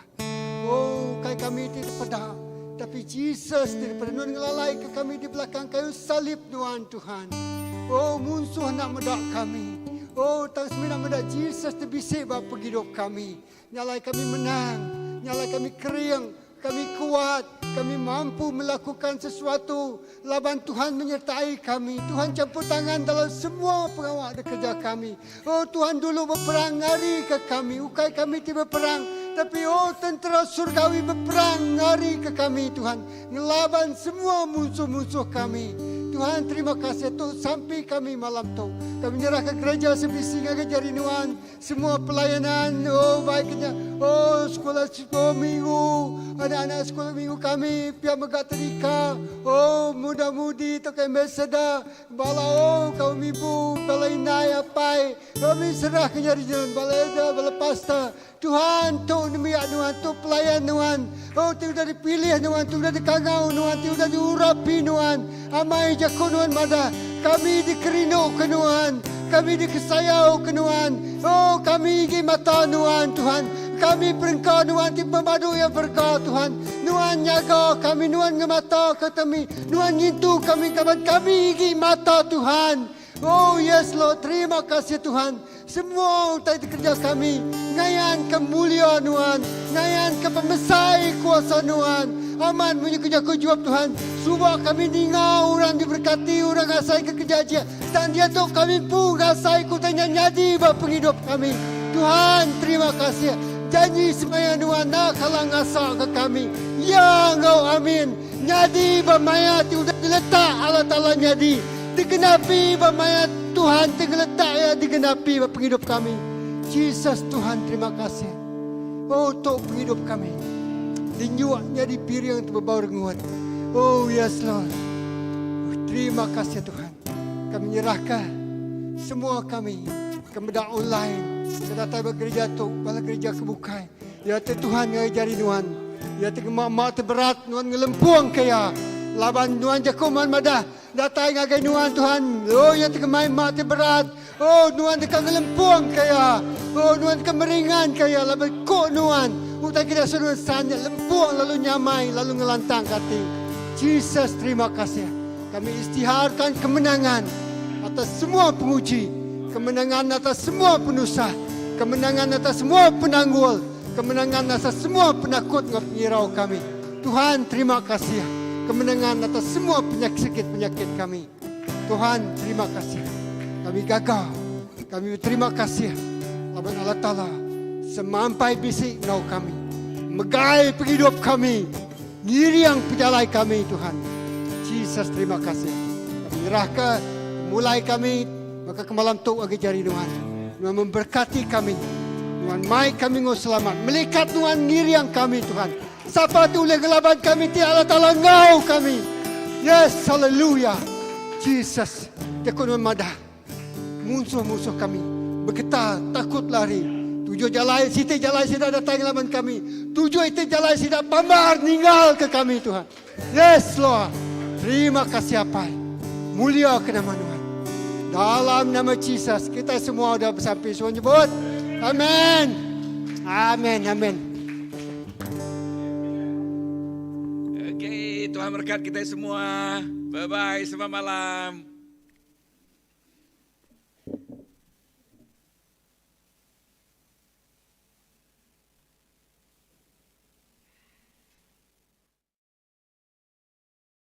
Oh kai kami tidak pada. Tapi Jesus tidak pada Tuhan ngelalai ke kami di belakang kayu salib Tuhan. Oh musuh nak medak kami. Oh tak semina medak Jesus terbisik bapa hidup kami. Nyalai kami menang. Nyalai kami kering. Kami kuat, kami mampu melakukan sesuatu. Laban Tuhan menyertai kami. Tuhan campur tangan dalam semua pengawal dan kerja kami. Oh Tuhan dulu berperang ngari ke kami. Ukai kami tidak berperang. Tapi tentera surgawi berperang ngari ke kami Tuhan. Ngelaban semua musuh-musuh kami. Tuhan terima kasih Tuhan sampai kami malam tu. Kami menyerah ke gereja sebisi ngagai jari Tuhan. Semua pelayanan, baiknya. Sekolah minggu. Anak-anak sekolah minggu kami pihak megak terika. Muda-mudi tu kami meseda. Bala kau kami bu balai nai apai kami serah kenyari jalan balai dah balai pasta Tuhan tu nemiak Tuhan tu pelayan Tuhan oh tu dah dipilih Tuhan tu dah dikagau Tuhan tu dah diurapi Tuhan amai jakun Tuhan mada kami dikerino ke Tuhan kami dikesayau ke Tuhan oh kami igi mata Tuhan kami perengkau Tuhan tipe madu yang berkau Tuhan Tuhan nyaga kami Tuhan ngemata ketemi Tuhan ngintu kami kawan kami igi mata Tuhan oh yes Lord terima kasih Tuhan semua utai kerja kami ngayan kemuliaan Tuhan ngayan ke pemesai kuasa Tuhan aman punya kerja kau jawab Tuhan subah kami ningau orang diberkati orang asai ke kerja dia dan dia tu kami pun asai ku tanya nyadi bapa penghidup kami Tuhan terima kasih janji semaya Tuhan nak halang asa ke kami ya engkau amin nyadi bamaya tiudah diletak Allah Ta'ala nyadi digenapi bamaya Tuhan diletak ya digenapi penghidup kami Jesus Tuhan terima kasih oh untuk penghidup kami dinyuaknya di piring yang berbau renguan oh yes Lord oh, terima kasih Tuhan kami menyerahkan semua kami kepada online kita tahu gereja tu bala gereja kebukai ya Tuhan ngajari Tuhan ya mak terberat Tuhan ngelempuang kaya laban Tuhan jakuman madah datai ngagai Tuhan oh ya main mak terberat oh Tuhan dekat ngelempuang kaya oh Tuhan kemeringan kaya laban kok Tuhan utai kita suruh sanya lempuang lalu nyamai lalu ngelantang kati Jesus terima kasih kami istiharkan kemenangan atas semua penguji kemenangan atas semua penusah, kemenangan atas semua penanggul, kemenangan atas semua penakut ngirau kami. Tuhan terima kasih. Kemenangan atas semua penyakit-penyakit kami. Tuhan terima kasih. Kami gagal. Kami terima kasih. Laban Allah Ta'ala semampai bisik nau kami. Megai penghidup kami. Ngiriang pejalai kami Tuhan. Jesus terima kasih. Kami nyerahkan mulai kami maka kemalam tu agi jari Tuhan. Tuhan memberkati kami. Tuhan mai kami ngau selamat. Melikat Tuhan ngiriang kami Tuhan. Siapa tu oleh gelaban kami ti Allah Ta'ala ngau kami. Yes, hallelujah. Jesus. Tekun memadah. Musuh-musuh kami bergetar, takut lari. Tujuh jalai siti datang gelaban kami. Tujuh itu jalai sida pamar ninggal ke kami Tuhan. Yes, Lord. Terima kasih apa. Mulia ke nama Tuhan. Dalam nama Jesus, kita semua sudah bersampai. Semua nyebut. Amin. Amin. Amin. Okey, Tuhan berkat kita semua. Bye-bye, selamat malam.